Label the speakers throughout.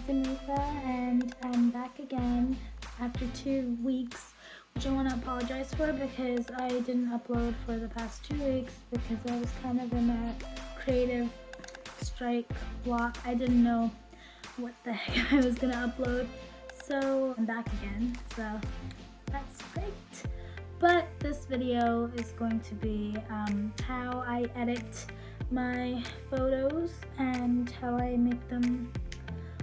Speaker 1: it's Amritha, and I'm back again after 2 weeks, which I want to apologize for because I didn't upload for the past 2 weeks because I was kind of in a creative strike block. I didn't know what the heck I was gonna upload, so I'm back again, so that's great. But this video is going to be how I edit my photos and how I make them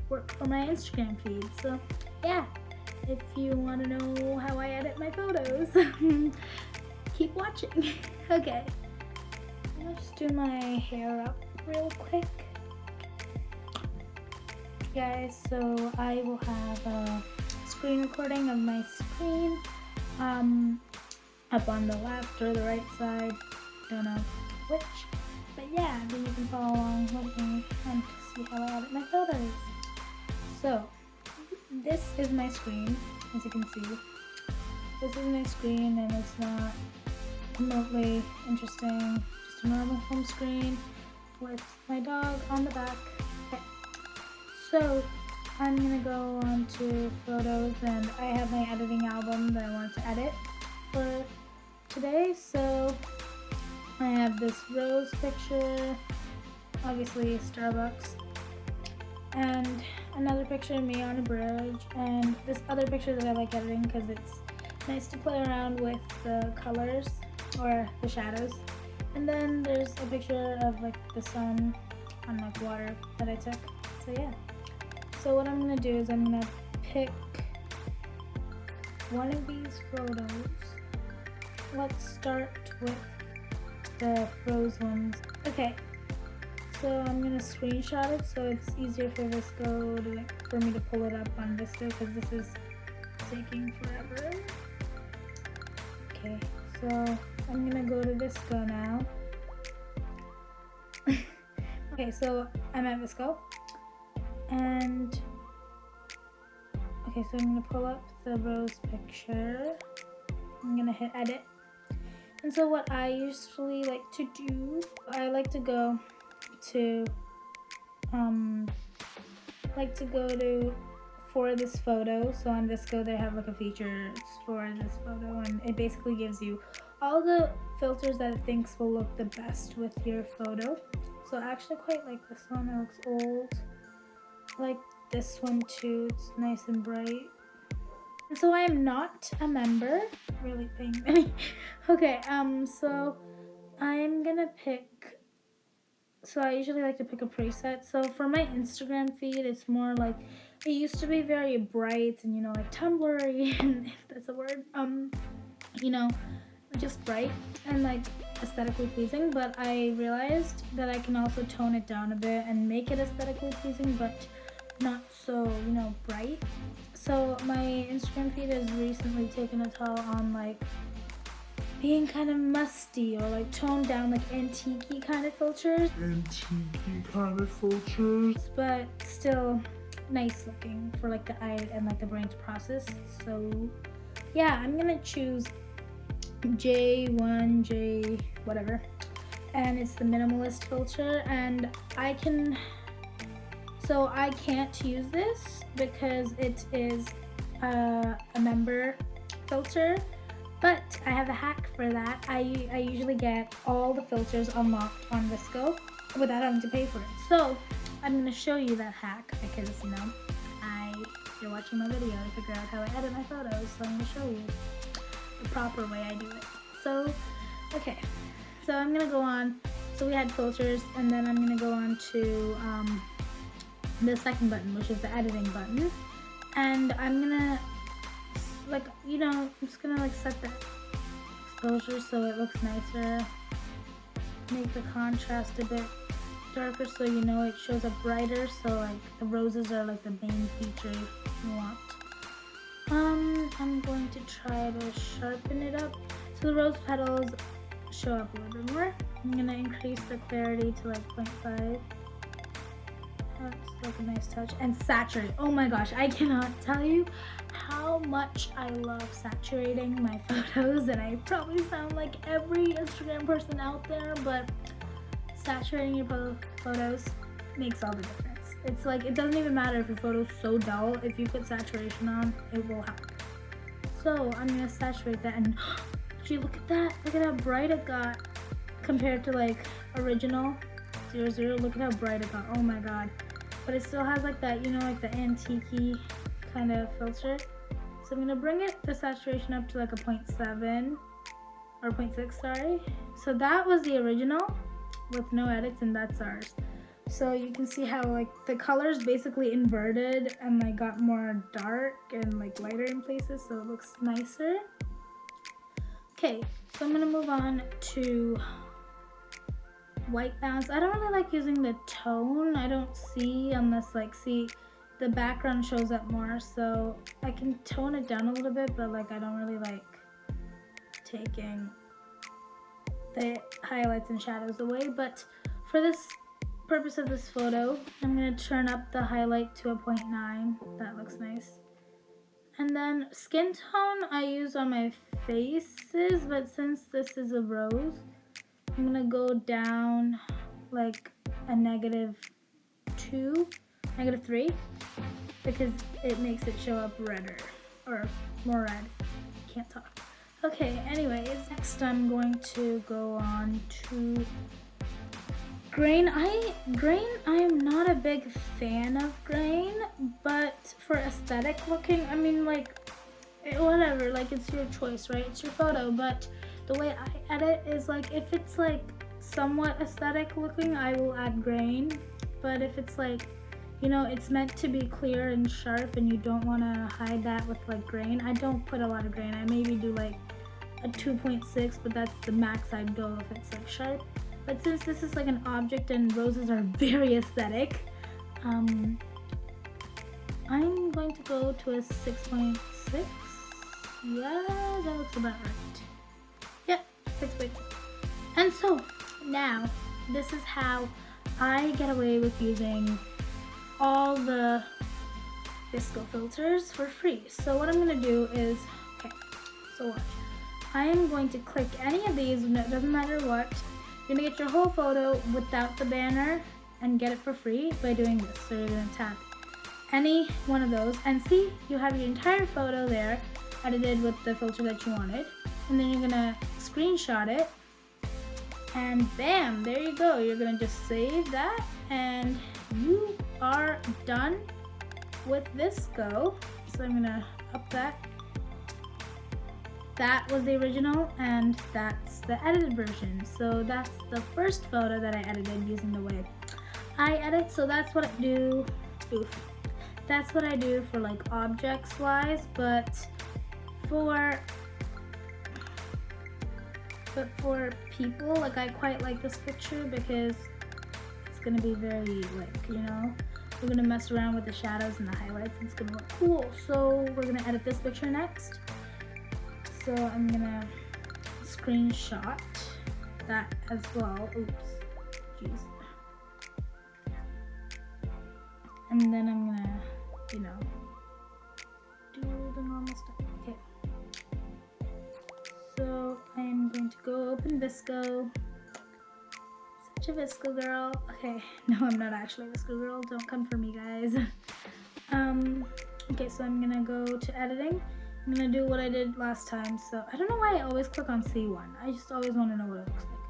Speaker 1: work for my Instagram feed. So yeah, if you want to know how I edit my photos, keep watching. Okay, I'll just do my hair up real quick. Guys, so I will have a screen recording of my screen up on the left or the right side, don't know which, but yeah, then you can follow along with me and see how I edit my photos. So this is my screen, as you can see. This is my screen, and it's not remotely interesting, just a normal home screen with my dog on the back. Okay. So I'm gonna go on to photos, and I have my editing album that I want to edit for today. So I have this rose picture, obviously Starbucks, and another picture of me on a bridge, and this other picture that I like editing because it's nice to play around with the colors or the shadows. And then there's a picture of like the sun on like water that I took. So yeah. So what I'm gonna do is I'm gonna pick one of these photos. Let's start with the rose ones. Okay, so I'm gonna screenshot it so it's easier for VSCO to, for me to pull it up on VSCO because this is taking forever. Okay, so I'm gonna go to VSCO now. Okay, so I'm at VSCO, and okay, so I'm gonna pull up the rose picture. I'm gonna hit edit. And so what I usually like to do, I like to go to for this photo. So on VSCO they have like a feature for this photo, and it basically gives you all the filters that it thinks will look the best with your photo. So I actually quite like this one. It looks old. I like this one too. It's nice and bright. And so I am not a member. Really paying money. Okay, so I'm gonna pick. So I usually like to pick a preset. So for my Instagram feed, it's more like, it used to be very bright and, you know, like Tumblr-y, if that's a word, you know, just bright and like aesthetically pleasing. But I realized that I can also tone it down a bit and make it aesthetically pleasing, but not so, you know, bright. So my Instagram feed has recently taken a toll on like being kind of musty or like toned down, like antique-y kind of filters. But still nice looking for like the eye and like the brain to process. So yeah, I'm gonna choose J1, J whatever, and it's the minimalist filter, and I can't use this because it is a member filter. But I have a hack for that. I usually get all the filters unlocked on VSCO without having to pay for it. So I'm gonna show you that hack because, you know, you're watching my video to figure out how I edit my photos. So I'm gonna show you the proper way I do it. So, okay. So I'm gonna go on. So we had filters, and then I'm gonna go on to the second button, which is the editing button. And I'm gonna, like, you know, I'm just gonna like set the exposure so it looks nicer, make the contrast a bit darker so you know it shows up brighter, so like the roses are like the main feature you want. I'm going to try to sharpen it up so the rose petals show up a little bit more. I'm gonna increase the clarity to like 0.5. That's like a nice touch. And saturate. Oh my gosh, I cannot tell you how much I love saturating my photos, and I probably sound like every Instagram person out there, but saturating your photos makes all the difference. It's like, it doesn't even matter if your photo's so dull. If you put saturation on, it will help. So I'm gonna saturate that, and gee, look at that. Look at how bright it got compared to like original 00. Look at how bright it got. Oh my god. But it still has like that, you know, like the antique-y kind of filter. So I'm gonna bring the saturation up to like a 0.7 or 0.6, sorry. So that was the original with no edits, and that's ours. So you can see how like the colors basically inverted and like got more dark and like lighter in places, so it looks nicer. Okay, so I'm gonna move on to white balance. I don't really like using the tone. I don't see unless like, see, the background shows up more, so I can tone it down a little bit, but like I don't really like taking the highlights and shadows away. But for this purpose of this photo, I'm going to turn up the highlight to a 0.9. That looks nice. And then skin tone I use on my faces, but since this is a rose, I'm going to go down like a -2, -3, because it makes it show up redder, or more red. Can't talk. Okay, anyways, next I'm going to go on to grain. I am not a big fan of grain, but for aesthetic looking, I mean, like, whatever, like, it's your choice, right? It's your photo. But the way I edit is like, if it's like somewhat aesthetic looking, I will add grain. But if it's like, you know, it's meant to be clear and sharp and you don't want to hide that with like grain, I don't put a lot of grain. I maybe do like a 2.6, but that's the max I'd go if it's like sharp. But since this is like an object and roses are very aesthetic, I'm going to go to a 6.6. Yeah, that looks about right. Yep, 6.6. And so now this is how I get away with using all the VSCO filters for free. So what I'm gonna do is, okay, so watch. I am going to click any of these, and it doesn't matter what. You're gonna get your whole photo without the banner and get it for free by doing this. So you're gonna tap any one of those, and see, you have your entire photo there edited with the filter that you wanted. And then you're gonna screenshot it, and bam, there you go. You're gonna just save that, and you are done with VSCO. So I'm gonna up that. That was the original, and that's the edited version. So that's the first photo that I edited using the way I edit. So that's what I do. That's what I do for like objects wise, but for people, like, I quite like this picture because it's gonna be very, like, you know, we're gonna mess around with the shadows and the highlights, and it's gonna look cool. So we're gonna edit this picture next. So I'm gonna screenshot that as well. Oops, jeez. And then I'm gonna, you know, do the normal stuff. Okay. So I'm going to go open VSCO. Such a VSCO girl. Okay, no, I'm not actually a VSCO girl. Don't come for me, guys. Okay, so I'm gonna go to editing. I'm gonna do what I did last time. So I don't know why I always click on C1. I just always want to know what it looks like.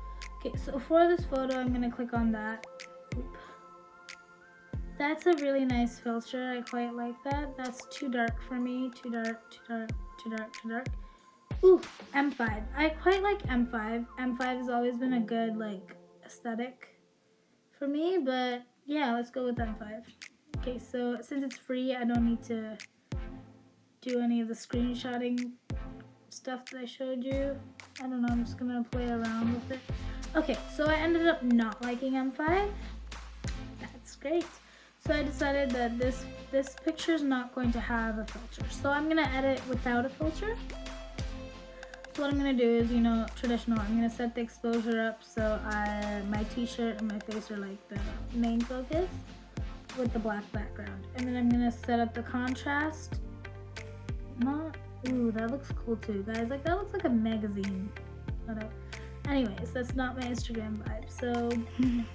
Speaker 1: Okay, so for this photo, I'm gonna click on that. Oop. That's a really nice filter. I quite like that. That's too dark for me. Too dark, too dark, too dark, too dark. Ooh, M5. I quite like M5. M5 has always been a good, like, aesthetic for me, but yeah, let's go with M5. Okay, so since it's free, I don't need to do any of the screenshotting stuff that I showed you. I don't know, I'm just gonna play around with it. Okay, so I ended up not liking M5. That's great. So I decided that this picture is not going to have a filter. So I'm gonna edit without a filter. So what I'm gonna do is, you know, traditional. I'm gonna set the exposure up so my t-shirt and my face are like the main focus with the black background. And then I'm gonna set up the contrast. Ooh, that looks cool too, guys. Like, that looks like a magazine photo. Anyways, that's not my Instagram vibe. So I'm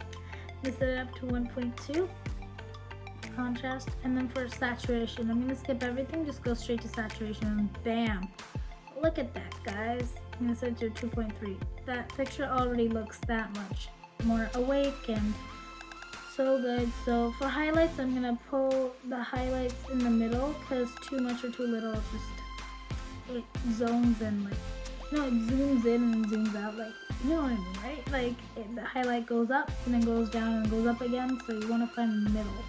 Speaker 1: gonna set it up to 1.2. contrast. And then for saturation, I'm gonna skip everything, just go straight to saturation, and bam. Look at that, guys. I'm gonna set it to 2.3. That picture already looks that much more awake and so good. So for highlights, I'm gonna pull the highlights in the middle, because too much or too little, it zones in, like, you know, it zooms in and zooms out, like, you know what I mean, right? Like, the highlight goes up and then goes down and goes up again, so you want to find the middle.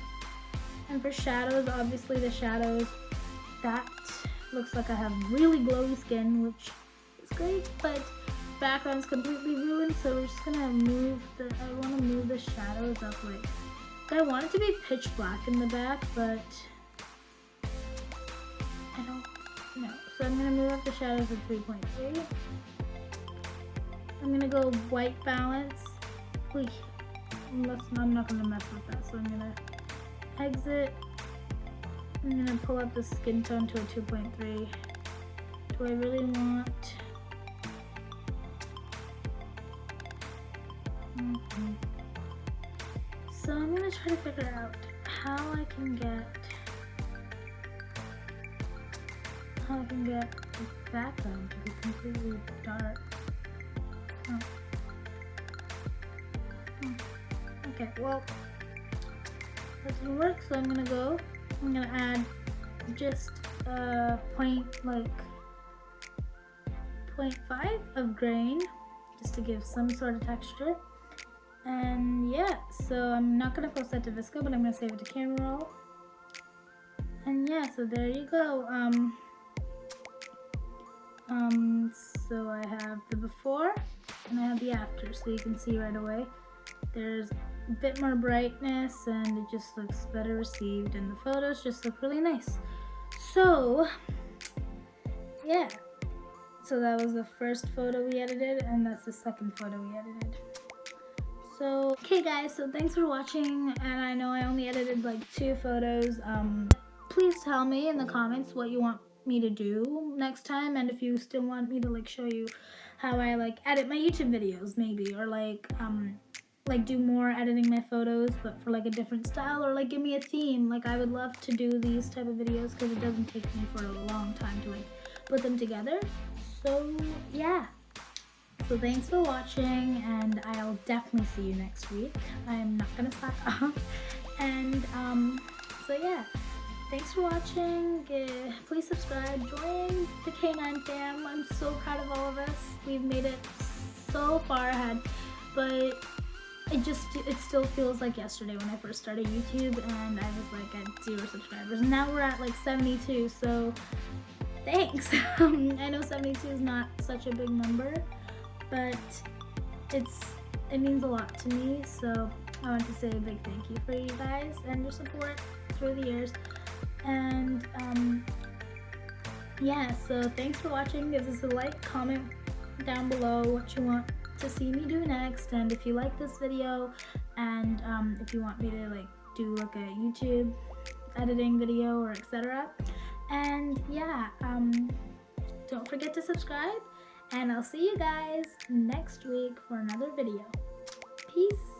Speaker 1: And for shadows, obviously the shadows, that looks like I have really glowy skin, which is great, but background's completely ruined, so we're just gonna I want to move the shadows up, like, I want it to be pitch black in the back, but I don't know. So I'm gonna move up the shadows to 3.3. I'm gonna go white balance. I'm not gonna mess with that, so I'm gonna exit. I'm gonna pull up the skin tone to a 2.3. Do I really want... So I'm gonna try to figure out how I can get the background to be completely dark. Okay, well, that didn't work, so I'm gonna add just 0.5 of grain, just to give some sort of texture. And yeah, so I'm not gonna post that to VSCO, but I'm gonna save it to camera roll. And yeah, so there you go. So I have the before and I have the after, so you can see right away there's a bit more brightness and it just looks better received, and the photos just look really nice. So yeah, so that was the first photo we edited, and that's the second photo we edited. So okay guys, so thanks for watching, and I know I only edited like 2 photos. Please tell me in the comments what you want me to do next time, and if you still want me to like show you how I like edit my YouTube videos maybe, or like do more editing my photos but for like a different style, or like give me a theme. Like, I would love to do these type of videos because it doesn't take me for a long time to like put them together. So yeah, so thanks for watching, and I'll definitely see you next week. I'm not gonna slack off. And so yeah, thanks for watching. Please subscribe, join the K9 fam. I'm so proud of all of us. We've made it so far ahead, but it still feels like yesterday when I first started YouTube and I was like at 0 subscribers. Now we're at like 72, so thanks. I know 72 is not such a big number, but it means a lot to me, so I want to say a big thank you for you guys and your support through the years. And yeah, so thanks for watching. Give us a like, comment down below what you want to see me do next, and if you like this video, and if you want me to like do like a YouTube editing video or etc. And yeah, don't forget to subscribe, and I'll see you guys next week for another video. Peace.